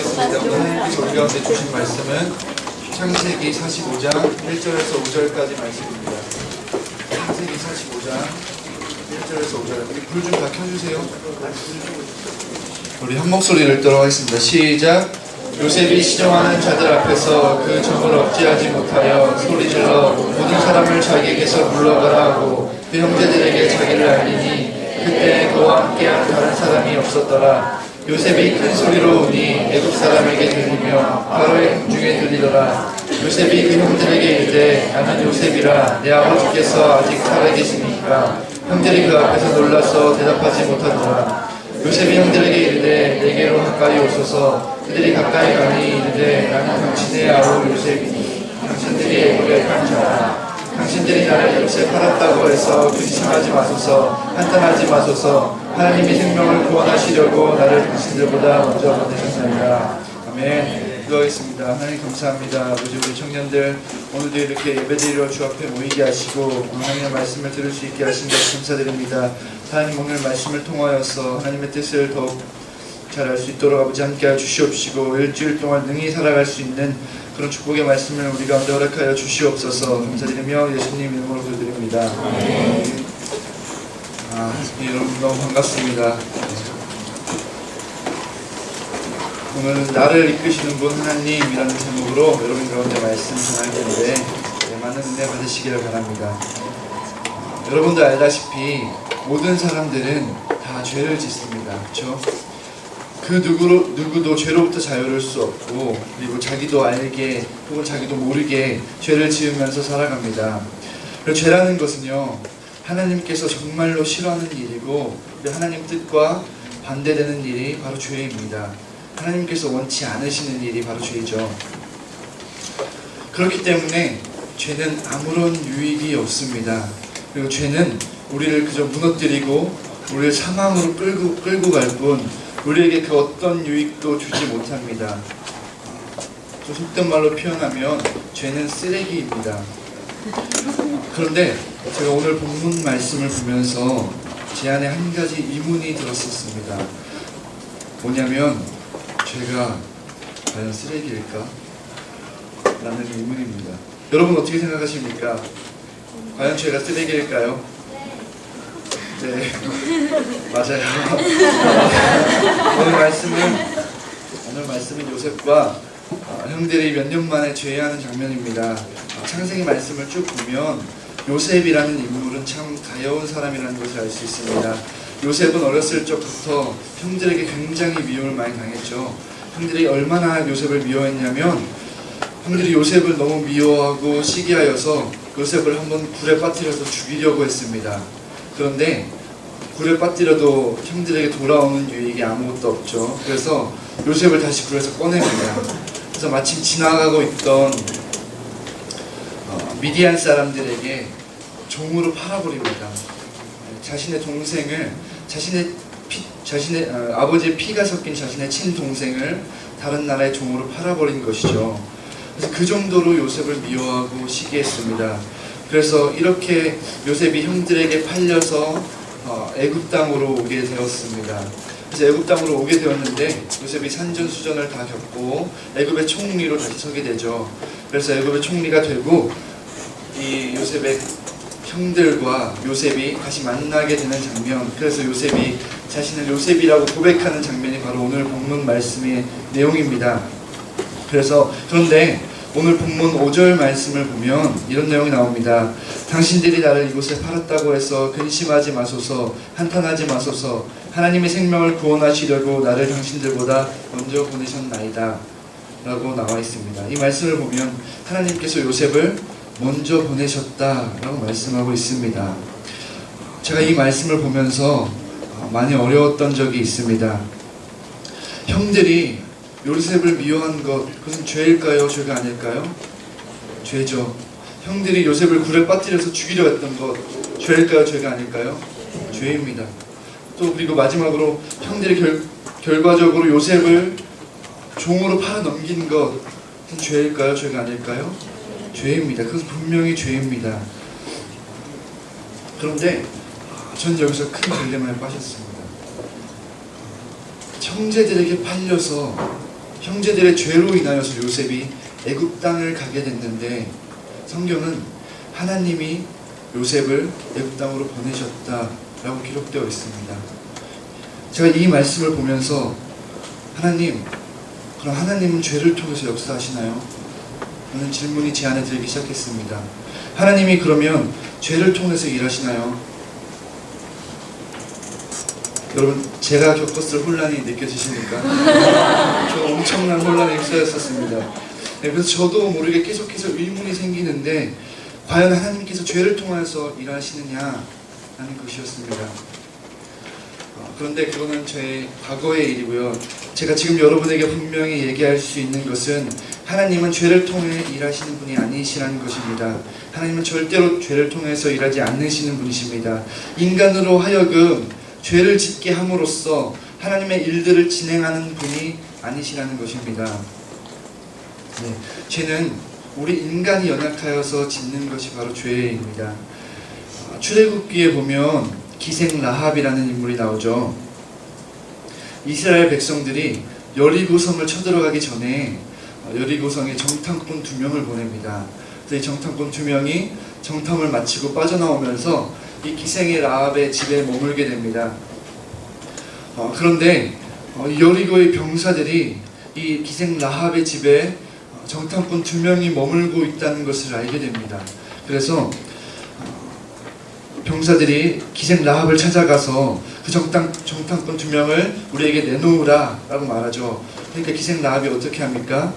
기도하겠습니다. 오늘 하나님께서 우리 가운데 주신 말씀은 창세기 45장 1절에서 5절까지 말씀입니다. 창세기 45장 1절에서 5절. 우리 불 좀 다 켜주세요. 우리 한 목소리를 읽도록 하겠습니다. 시작. 요셉이 시정하는 자들 앞에서 그 정을 억제하지 못하여 소리질러 모든 사람을 자기에게서 물러가라 하고 그 형제들에게 자기를 알리니 그때 그와 함께한 다른 사람이 없었더라. 요셉이 큰 소리로 우니 애굽 사람에게 들리며 바로의 궁중에 들리더라. 요셉이 그 형들에게 이르되 나는 요셉이라 내 아버지께서 아직 살아계시니까 형들이 그 앞에서 놀라서 대답하지 못하더라. 요셉이 형들에게 이르되 내게로 가까이 오소서. 그들이 가까이 가니 이르되 나는 당신의 아우 요셉이니 당신들이 애굽에 간 자라. 당신들이 나를 요셉 팔았다고 해서 근심하지 마소서. 한탄하지 마소서. 하나님이 생명을 구원하시려고 나를 당신들보다 먼저 보내셨나이다. 아멘. 기도하겠습니다. 하나님 감사합니다. 아버지, 우리 청년들 오늘도 이렇게 예배드리러 주 앞에 모이게 하시고 하나님의 말씀을 들을 수 있게 하신 것 감사드립니다. 하나님 오늘 말씀을 통하여서 하나님의 뜻을 더욱 잘 알 수 있도록 아버지 함께하여 주시옵시고 일주일 동안 능히 살아갈 수 있는 그런 축복의 말씀을 우리 가운데 허락하여 주시옵소서. 감사드리며 예수님 이름으로 기도드립니다. 여러분 너무 반갑습니다. 오늘은 나를 이끄시는 분 하나님이라는 제목으로 여러분 가운데 말씀 전할 텐데 많은 은혜 받으시기를 바랍니다. 여러분도 알다시피 모든 사람들은 다 죄를 짓습니다. 그렇죠? 그 누구도 죄로부터 자유로울 수 없고 그리고 자기도 알게 혹은 자기도 모르게 죄를 지으면서 살아갑니다. 그리고 죄라는 것은요 하나님께서 정말로 싫어하는 일이고 하나님 뜻과 반대되는 일이 바로 죄입니다. 하나님께서 원치 않으시는 일이 바로 죄이죠. 그렇기 때문에 죄는 아무런 유익이 없습니다. 그리고 죄는 우리를 그저 무너뜨리고 우리를 사망으로 끌고 갈 뿐 우리에게 그 어떤 유익도 주지 못합니다. 또 속된 말로 표현하면 죄는 쓰레기입니다. 그런데 제가 오늘 본문 말씀을 보면서 제 안에 한 가지 의문이 들었었습니다. 뭐냐면 죄가 과연 쓰레기일까? 라는 의문입니다. 여러분 어떻게 생각하십니까? 과연 죄가 쓰레기일까요? 네, 맞아요. 오늘 말씀은 요셉과 형들이 몇 년 만에 죄하는 장면입니다. 창세기 말씀을 쭉 보면 요셉이라는 인물은 참 가여운 사람이라는 것을 알 수 있습니다. 요셉은 어렸을 적부터 형들에게 굉장히 미움을 많이 당했죠. 형들이 얼마나 요셉을 미워했냐면 형들이 요셉을 너무 미워하고 시기하여서 요셉을 한번 굴에 빠뜨려서 죽이려고 했습니다. 그런데 굴에 빠뜨려도 형들에게 돌아오는 유익이 아무것도 없죠. 그래서 요셉을 다시 굴에서 꺼냅니다. 그래서 마침 지나가고 있던 미디안 사람들에게 종으로 팔아버립니다. 자신의 동생을 자신의 아버지의 피가 섞인 자신의 친동생을 다른 나라의 종으로 팔아버린 것이죠. 그래서 그 정도로 요셉을 미워하고 시기했습니다. 그래서 이렇게 요셉이 형들에게 팔려서 애굽 땅으로 오게 되었습니다. 그래서 애굽 땅으로 오게 되었는데 요셉이 산전수전을 다 겪고 애굽의 총리로 다시 서게 되죠. 그래서 애굽의 총리가 되고 이 요셉의 형들과 요셉이 다시 만나게 되는 장면, 그래서 요셉이 자신을 요셉이라고 고백하는 장면이 바로 오늘 본문 말씀의 내용입니다. 그런데 오늘 본문 5절 말씀을 보면 이런 내용이 나옵니다. 당신들이 나를 이곳에 팔았다고 해서 근심하지 마소서. 한탄하지 마소서. 하나님의 생명을 구원하시려고 나를 당신들보다 먼저 보내셨나이다 라고 나와 있습니다. 이 말씀을 보면 하나님께서 요셉을 먼저 보내셨다라고 말씀하고 있습니다. 제가 이 말씀을 보면서 많이 어려웠던 적이 있습니다. 형들이 요셉을 미워한 것, 그것은 죄일까요? 죄가 아닐까요? 죄죠. 형들이 요셉을 굴에 빠뜨려서 죽이려 했던 것, 죄일까요? 죄가 아닐까요? 죄입니다. 또 그리고 마지막으로 형들이 결과적으로 요셉을 종으로 팔아넘긴 것, 그것은 죄일까요? 죄가 아닐까요? 죄입니다. 그것은 분명히 죄입니다. 그런데 전 여기서 큰 딜레마에 빠졌습니다. 형제들에게 팔려서 형제들의 죄로 인하여서 요셉이 애굽 땅을 가게 됐는데 성경은 하나님이 요셉을 애굽 땅으로 보내셨다라고 기록되어 있습니다. 제가 이 말씀을 보면서 하나님, 그럼 하나님은 죄를 통해서 역사하시나요? 라는 질문이 제 안에 들기 시작했습니다. 하나님이 그러면 죄를 통해서 일하시나요? 여러분, 제가 겪었을 혼란이 느껴지십니까? 저 엄청난 혼란에 휩싸였었습니다. 네, 그래서 저도 모르게 계속해서 의문이 생기는데 과연 하나님께서 죄를 통해서 일하시느냐라는 것이었습니다. 그런데 그거는 제 과거의 일이고요. 제가 지금 여러분에게 분명히 얘기할 수 있는 것은 하나님은 죄를 통해 일하시는 분이 아니시라는 것입니다. 하나님은 절대로 죄를 통해서 일하지 않으시는 분이십니다. 인간으로 하여금 죄를 짓게 함으로써 하나님의 일들을 진행하는 분이 아니시라는 것입니다. 네, 죄는 우리 인간이 연약하여서 짓는 것이 바로 죄입니다. 출애굽기에 보면 기생 라합이라는 인물이 나오죠. 이스라엘 백성들이 여리고성을 쳐들어가기 전에 여리고성에 정탐꾼 2명을 보냅니다. 그래서 이 정탐꾼 2명이 정탐을 마치고 빠져나오면서 이 기생의 라합의 집에 머물게 됩니다. 그런데 여리고의 병사들이 이 기생 라합의 집에 정탐꾼 2명이 머물고 있다는 것을 알게 됩니다. 그래서 병사들이 기생 라합을 찾아가서 그 정탐꾼 2명을 우리에게 내놓으라 라고 말하죠. 그러니까 기생 라합이 어떻게 합니까?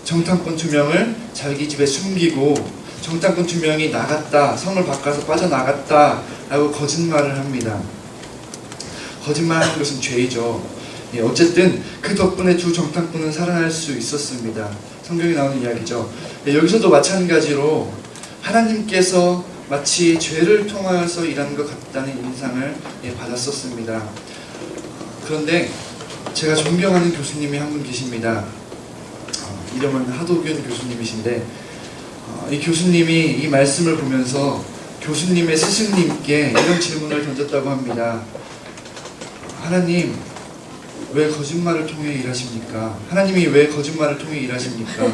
정탐꾼 2명을 자기 집에 숨기고 정탐꾼 2명이 나갔다, 성을 바꿔서 빠져나갔다 라고 거짓말을 합니다. 거짓말하는 것은 죄이죠. 어쨌든 그 덕분에 두 정탐꾼은 살아날 수 있었습니다. 성경에 나오는 이야기죠. 여기서도 마찬가지로 하나님께서 마치 죄를 통하여서 일하는 것 같다는 인상을 받았었습니다. 그런데 제가 존경하는 교수님이 한 분 계십니다. 이름은 하도균 교수님이신데 이 교수님이 이 말씀을 보면서 교수님의 스승님께 이런 질문을 던졌다고 합니다. 하나님, 왜 거짓말을 통해 일하십니까? 하나님이 왜 거짓말을 통해 일하십니까?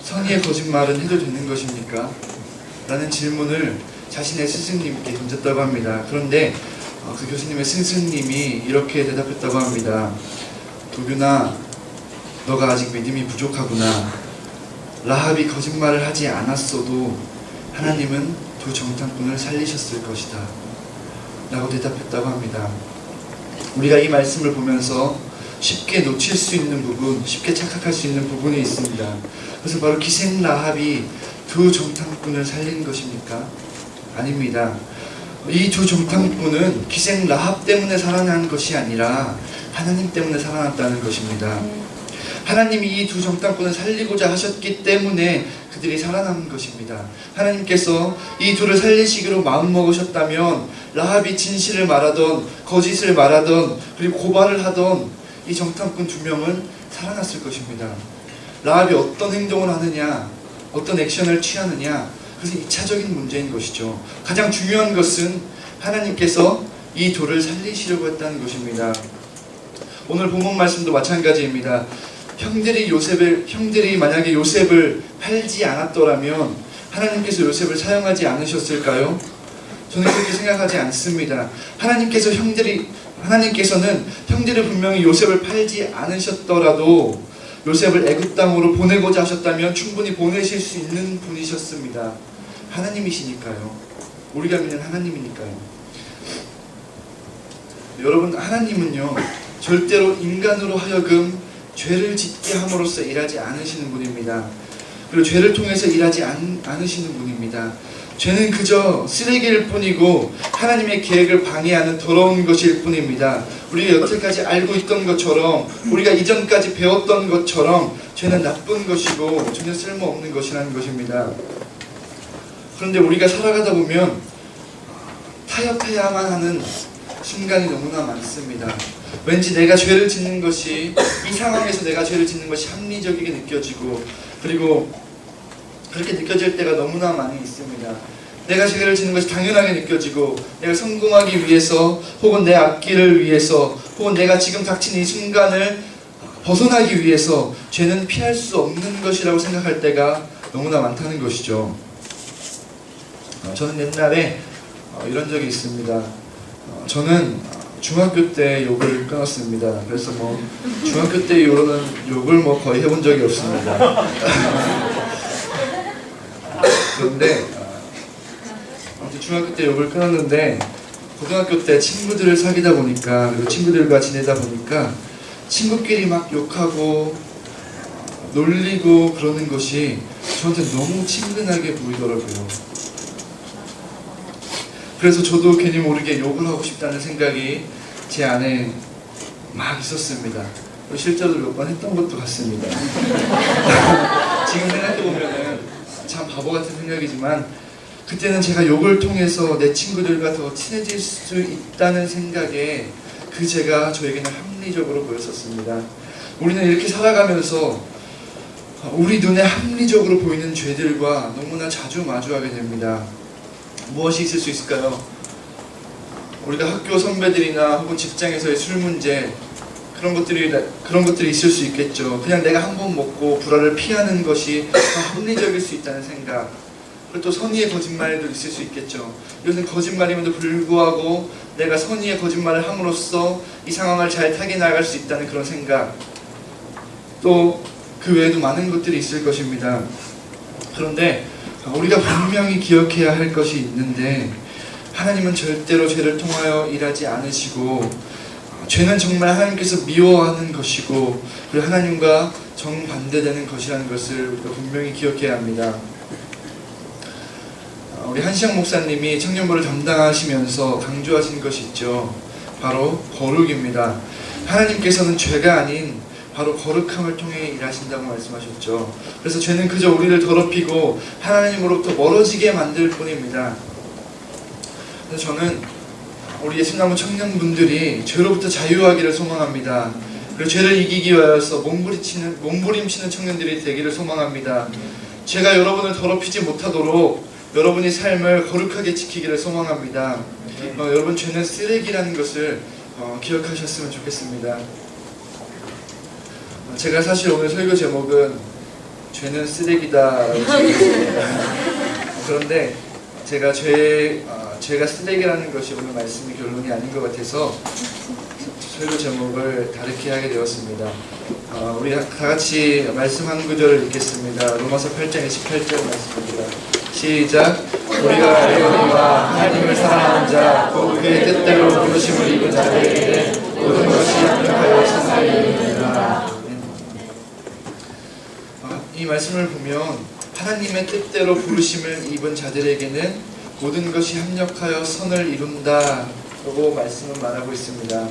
선의의 거짓말은 해도 되는 것입니까? 라는 질문을 자신의 스승님께 던졌다고 합니다. 그런데 그 교수님의 스승님이 이렇게 대답했다고 합니다. 도균아, 너가 아직 믿음이 부족하구나. 라합이 거짓말을 하지 않았어도 하나님은 두 정탐꾼을 살리셨을 것이다 라고 대답했다고 합니다. 우리가 이 말씀을 보면서 쉽게 놓칠 수 있는 부분, 쉽게 착각할 수 있는 부분이 있습니다. 그래서 바로 기생 라합이 두 정탐꾼을 살린 것입니까? 아닙니다. 이 두 정탐꾼은 기생 라합 때문에 살아난 것이 아니라 하나님 때문에 살아났다는 것입니다. 하나님이 이 두 정탐꾼을 살리고자 하셨기 때문에 그들이 살아남은 것입니다. 하나님께서 이 둘을 살리시기로 마음먹으셨다면 라합이 진실을 말하던 거짓을 말하던 그리고 고발을 하던 이 정탐꾼 2명은 살아났을 것입니다. 라합이 어떤 행동을 하느냐, 어떤 액션을 취하느냐, 그것은 2차적인 문제인 것이죠. 가장 중요한 것은 하나님께서 이 둘을 살리시려고 했다는 것입니다. 오늘 본문 말씀도 마찬가지입니다. 형들이 만약에 요셉을 팔지 않았더라면 하나님께서 요셉을 사용하지 않으셨을까요? 저는 그렇게 생각하지 않습니다. 하나님께서는 형들이 분명히 요셉을 팔지 않으셨더라도 요셉을 애굽 땅으로 보내고자 하셨다면 충분히 보내실 수 있는 분이셨습니다. 하나님이시니까요. 우리가 믿는 하나님이니까요. 여러분, 하나님은요 절대로 인간으로 하여금 죄를 짓게 함으로써 일하지 않으시는 분입니다. 그리고 죄를 통해서 일하지 않으시는 분입니다. 죄는 그저 쓰레기일 뿐이고 하나님의 계획을 방해하는 더러운 것일 뿐입니다. 우리가 여태까지 알고 있던 것처럼, 우리가 이전까지 배웠던 것처럼 죄는 나쁜 것이고 전혀 쓸모없는 것이라는 것입니다. 그런데 우리가 살아가다 보면 타협해야만 하는 순간이 너무나 많습니다. 왠지 내가 죄를 짓는 것이, 이 상황에서 내가 죄를 짓는 것이 합리적이게 느껴지고, 그리고 그렇게 느껴질 때가 너무나 많이 있습니다. 내가 죄를 짓는 것이 당연하게 느껴지고, 내가 성공하기 위해서, 혹은 내 앞길을 위해서, 혹은 내가 지금 닥친 이 순간을 벗어나기 위해서 죄는 피할 수 없는 것이라고 생각할 때가 너무나 많다는 것이죠. 저는 옛날에 이런 적이 있습니다. 저는 중학교 때 욕을 끊었습니다. 그래서 중학교 때 이후로는 욕을 거의 해본 적이 없습니다. 그런데 아무튼 중학교 때 욕을 끊었는데 고등학교 때 친구들을 사귀다 보니까, 그리고 친구들과 지내다 보니까 친구끼리 막 욕하고 놀리고 그러는 것이 저한테 너무 친근하게 보이더라고요. 그래서 저도 괜히 모르게 욕을 하고 싶다는 생각이 제 안에 막 있었습니다. 실제로 몇 번 했던 것도 같습니다. 지금 생각해보면 참 바보 같은 생각이지만, 그때는 제가 욕을 통해서 내 친구들과 더 친해질 수 있다는 생각에 그 제가 저에게는 합리적으로 보였었습니다. 우리는 이렇게 살아가면서 우리 눈에 합리적으로 보이는 죄들과 너무나 자주 마주하게 됩니다. 무엇이 있을 수 있을까요? 우리가 학교 선배들이나 혹은 직장에서의 술 문제, 그런 것들이 있을 수 있겠죠. 그냥 내가 한 번 먹고 불화를 피하는 것이 더 합리적일 수 있다는 생각. 그리고 또 선의의 거짓말도 있을 수 있겠죠. 이것은 거짓말임에도 불구하고 내가 선의의 거짓말을 함으로써 이 상황을 잘 타개 나갈 수 있다는 그런 생각. 또 그 외에도 많은 것들이 있을 것입니다. 그런데 우리가 분명히 기억해야 할 것이 있는데, 하나님은 절대로 죄를 통하여 일하지 않으시고, 죄는 정말 하나님께서 미워하는 것이고, 그리고 하나님과 정반대되는 것이라는 것을 우리가 분명히 기억해야 합니다. 우리 한시영 목사님이 청년부를 담당하시면서 강조하신 것이 있죠. 바로 거룩입니다. 하나님께서는 죄가 아닌 바로 거룩함을 통해 일하신다고 말씀하셨죠. 그래서 죄는 그저 우리를 더럽히고 하나님으로부터 멀어지게 만들 뿐입니다. 그래서 저는 우리 예수나무 청년분들이 죄로부터 자유하기를 소망합니다. 그리고 죄를 이기기 위하여서 몸부림치는 청년들이 되기를 소망합니다. 죄가 여러분을 더럽히지 못하도록 여러분의 삶을 거룩하게 지키기를 소망합니다. 여러분, 죄는 쓰레기라는 것을 기억하셨으면 좋겠습니다. 제가 사실 오늘 설교 제목은 죄는 쓰레기다라고 적었습니다. 그런데 제가 죄가 쓰레기라는 것이 오늘 말씀의 결론이 아닌 것 같아서 설교 제목을 다르게 하게 되었습니다. 우리 다 같이 말씀 한 구절을 읽겠습니다. 로마서 8장 28절 말씀입니다. 시작. 우리가 알거니와 하나님을 사랑하는 자, 곧 그의 뜻대로 부르심을 입은 자들에게 모든 것이 합력하여 선을 이루느니라. 이 말씀을 보면 하나님의 뜻대로 부르심을 입은 자들에게는 모든 것이 합력하여 선을 이룬다라고 말씀은 말하고 있습니다.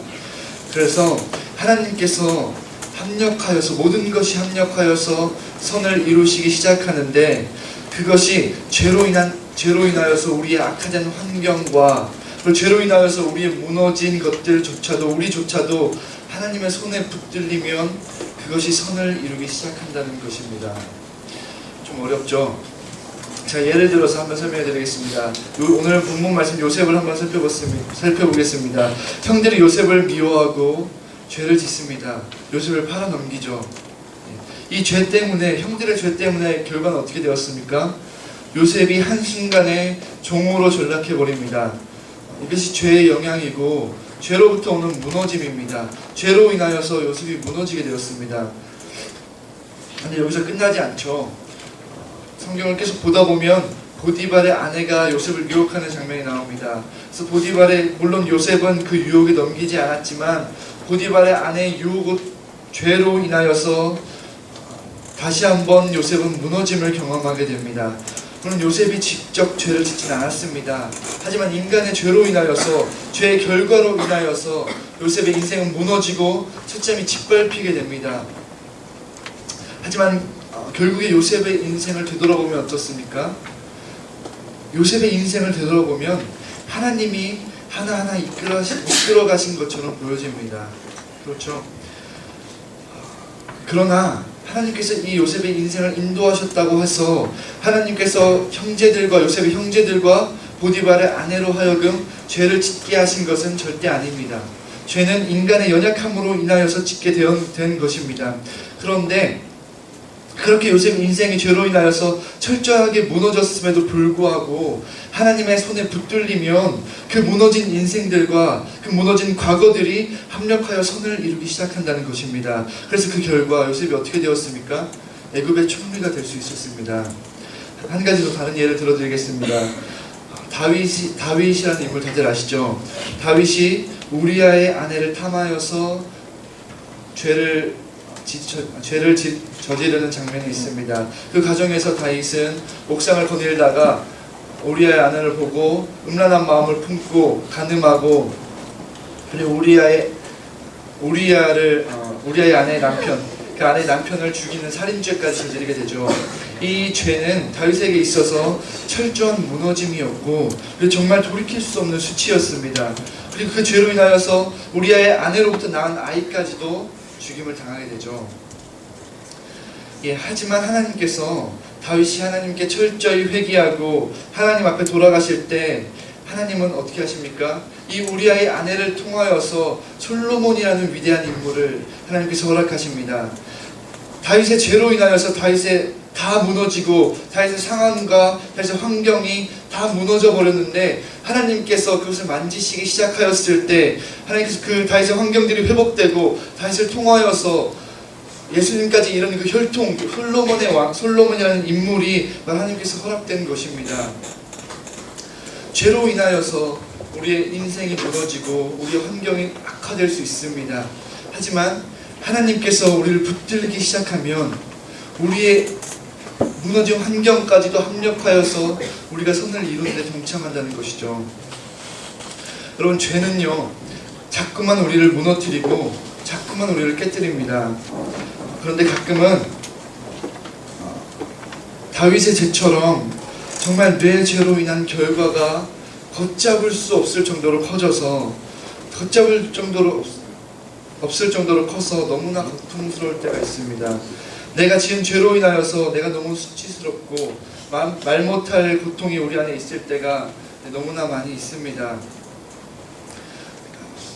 그래서 하나님께서 합력하여서, 모든 것이 합력하여서 선을 이루시기 시작하는데, 그것이 죄로 인하여서 우리의 악화된 환경과, 그리고 죄로 인하여서 우리의 무너진 것들조차도, 우리조차도 하나님의 손에 붙들리면 그것이 선을 이루기 시작한다는 것입니다. 좀 어렵죠? 자, 예를 들어서 한번 설명해 드리겠습니다. 오늘 본문 말씀 요셉을 한번 살펴보겠습니다. 형들이 요셉을 미워하고 죄를 짓습니다. 요셉을 팔아넘기죠. 이 죄 때문에, 형들의 죄 때문에 결과는 어떻게 되었습니까? 요셉이 한순간에 종으로 전락해버립니다. 이것이 죄의 영향이고 죄로부터 오는 무너짐입니다. 죄로 인하여서 요셉이 무너지게 되었습니다. 근데 여기서 끝나지 않죠. 성경을 계속 보다 보면 보디발의 아내가 요셉을 유혹하는 장면이 나옵니다. 그래서 물론 요셉은 그 유혹에 넘기지 않았지만 보디발의 아내의 유혹, 죄로 인하여서 다시 한번 요셉은 무너짐을 경험하게 됩니다. 물론 요셉이 직접 죄를 짓진 않았습니다. 하지만 인간의 죄로 인하여서, 죄의 결과로 인하여서 요셉의 인생은 무너지고 채점이 짓밟히게 됩니다. 하지만 결국에 요셉의 인생을 되돌아보면 어떻습니까? 요셉의 인생을 되돌아보면 하나님이 하나하나 이끌어 가신 것처럼 보여집니다. 그렇죠? 그러나 하나님께서 이 요셉의 인생을 인도하셨다고 해서 하나님께서 요셉의 형제들과 보디발의 아내로 하여금 죄를 짓게 하신 것은 절대 아닙니다. 죄는 인간의 연약함으로 인하여서 짓게 된 것입니다. 그런데 그렇게 요셉 인생이 죄로 인하여서 철저하게 무너졌음에도 불구하고 하나님의 손에 붙들리면 그 무너진 인생들과 그 무너진 과거들이 합력하여 선을 이루기 시작한다는 것입니다. 그래서 그 결과 요셉이 어떻게 되었습니까? 애굽의 총리가 될 수 있었습니다. 한 가지 더 다른 예를 들어드리겠습니다. 다윗이라는 인물 다들 아시죠? 다윗이 우리아의 아내를 탐하여서 죄를 저지르는 장면이 있습니다. 그 과정에서 다윗은 옥상을 거닐다가 우리아의 아내를 보고 음란한 마음을 품고 간음하고, 그리고 우리아의 아내의 남편, 그 아내의 남편을 죽이는 살인죄까지 저지르게 되죠. 이 죄는 다윗에게 있어서 철저한 무너짐이었고, 그리고 정말 돌이킬 수 없는 수치였습니다. 그리고 그 죄로 인하여서 우리아의 아내로부터 낳은 아이까지도 죽임을 당하게 되죠. 하지만 하나님께서 다윗이 하나님께 철저히 회개하고 하나님 앞에 돌아가실 때 하나님은 어떻게 하십니까? 이 우리아의 아내를 통하여서 솔로몬이라는 위대한 인물을 하나님께서 허락하십니다. 다윗의 죄로 인하여서 다윗의 다 무너지고 다윗의 상황과 다윗의 환경이 다 무너져 버렸는데 하나님께서 그것을 만지시기 시작하였을 때 하나님께서 그 다윗의 환경들이 회복되고 다윗을 통하여서 예수님까지 이런 그 혈통, 솔로몬의 왕, 솔로몬이라는 인물이 하나님께서 허락된 것입니다. 죄로 인하여서 우리의 인생이 무너지고 우리의 환경이 악화될 수 있습니다. 하지만 하나님께서 우리를 붙들기 시작하면 우리의 무너진 환경까지도 합력하여서 우리가 선을 이루는 데 동참한다는 것이죠. 여러분, 죄는요 자꾸만 우리를 무너뜨리고 자꾸만 우리를 깨뜨립니다. 그런데 가끔은 다윗의 죄처럼 정말 내 죄로 인한 결과가 걷잡을 수 없을 정도로 커져서 없을 정도로 커서 너무나 고통스러울 때가 있습니다. 내가 지은 죄로 인하여서 내가 너무 수치스럽고 말 못할 고통이 우리 안에 있을 때가 너무나 많이 있습니다.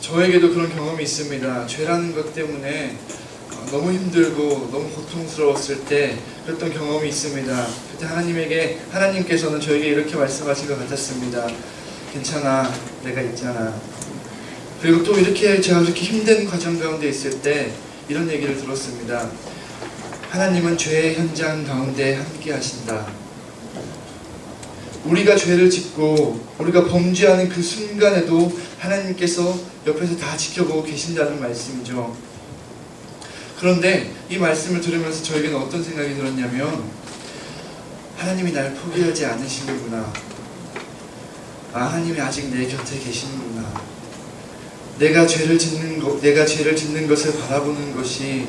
저에게도 그런 경험이 있습니다. 죄라는 것 때문에 너무 힘들고 너무 고통스러웠을 때 그랬던 경험이 있습니다. 그때 하나님께서는 저에게 이렇게 말씀하신 것 같았습니다. 괜찮아, 내가 있잖아. 그리고 또 제가 이렇게 힘든 과정 가운데 있을 때 이런 얘기를 들었습니다. 하나님은 죄의 현장 가운데 함께 하신다. 우리가 죄를 짓고 우리가 범죄하는 그 순간에도 하나님께서 옆에서 다 지켜보고 계신다는 말씀이죠. 그런데 이 말씀을 들으면서 저에게는 어떤 생각이 들었냐면, 하나님이 날 포기하지 않으시는구나. 하나님이 아직 내 곁에 계시는구나. 내가 죄를 짓는 것을 바라보는 것이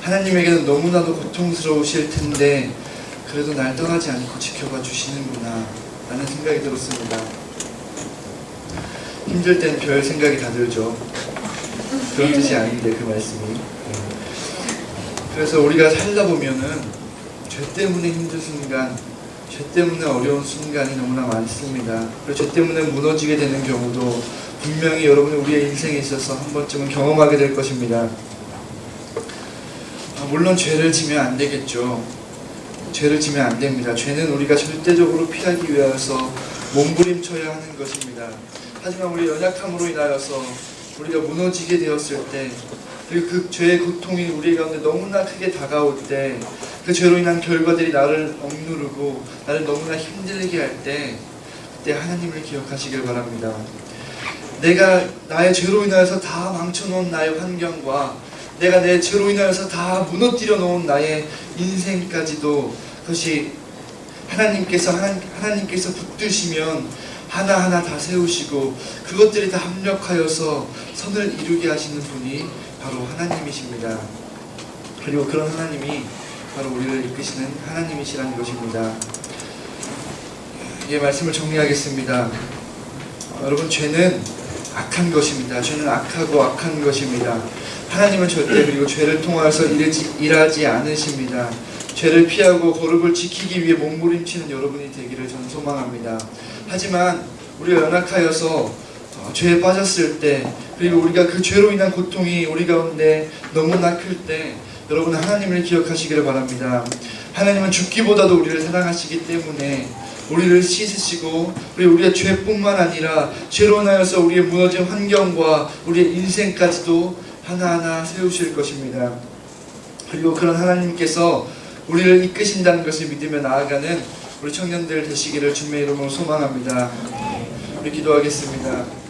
하나님에게는 너무나도 고통스러우실 텐데 그래도 날 떠나지 않고 지켜봐 주시는구나 라는 생각이 들었습니다. 힘들 땐 별 생각이 다 들죠. 그런 뜻이 아닌데 그 말씀이. 그래서 우리가 살다 보면은 죄 때문에 힘든 순간, 죄 때문에 어려운 순간이 너무나 많습니다. 그리고 죄 때문에 무너지게 되는 경우도 분명히 여러분이 우리의 인생에 있어서 한 번쯤은 경험하게 될 것입니다. 물론 죄를 지면 안 되겠죠. 죄를 지면 안 됩니다. 죄는 우리가 절대적으로 피하기 위해서 몸부림쳐야 하는 것입니다. 하지만 우리 연약함으로 인하여서 우리가 무너지게 되었을 때, 그리고 그 죄의 고통이 우리 가운데 너무나 크게 다가올 때, 그 죄로 인한 결과들이 나를 억누르고 나를 너무나 힘들게 할 때, 그때 하나님을 기억하시길 바랍니다. 내가 나의 죄로 인하여서 다 망쳐놓은 나의 환경과 내가 내 죄로 인하여서 다 무너뜨려 놓은 나의 인생까지도 그것이 하나님께서 붙드시면 하나하나 다 세우시고 그것들이 다 합력하여서 선을 이루게 하시는 분이 바로 하나님이십니다. 그리고 그런 하나님이 바로 우리를 이끄시는 하나님이시라는 것입니다. 이 말씀을 정리하겠습니다. 여러분, 죄는 악한 것입니다. 죄는 악하고 악한 것입니다. 하나님은 절대 그리고 죄를 통하여서 일하지 않으십니다. 죄를 피하고 거룩을 지키기 위해 몸부림치는 여러분이 되기를 저는 소망합니다. 하지만 우리가 연약하여서 죄에 빠졌을 때 그리고 우리가 그 죄로 인한 고통이 우리 가운데 너무나 클 때 여러분 하나님을 기억하시기를 바랍니다. 하나님은 죽기보다도 우리를 사랑하시기 때문에 우리를 씻으시고 우리가 죄뿐만 아니라 죄로 인하여서 우리의 무너진 환경과 우리의 인생까지도 하나하나 세우실 것입니다. 그리고 그런 하나님께서 우리를 이끄신다는 것을 믿으며 나아가는 우리 청년들 되시기를 주님의 이름으로 소망합니다. 우리 기도하겠습니다.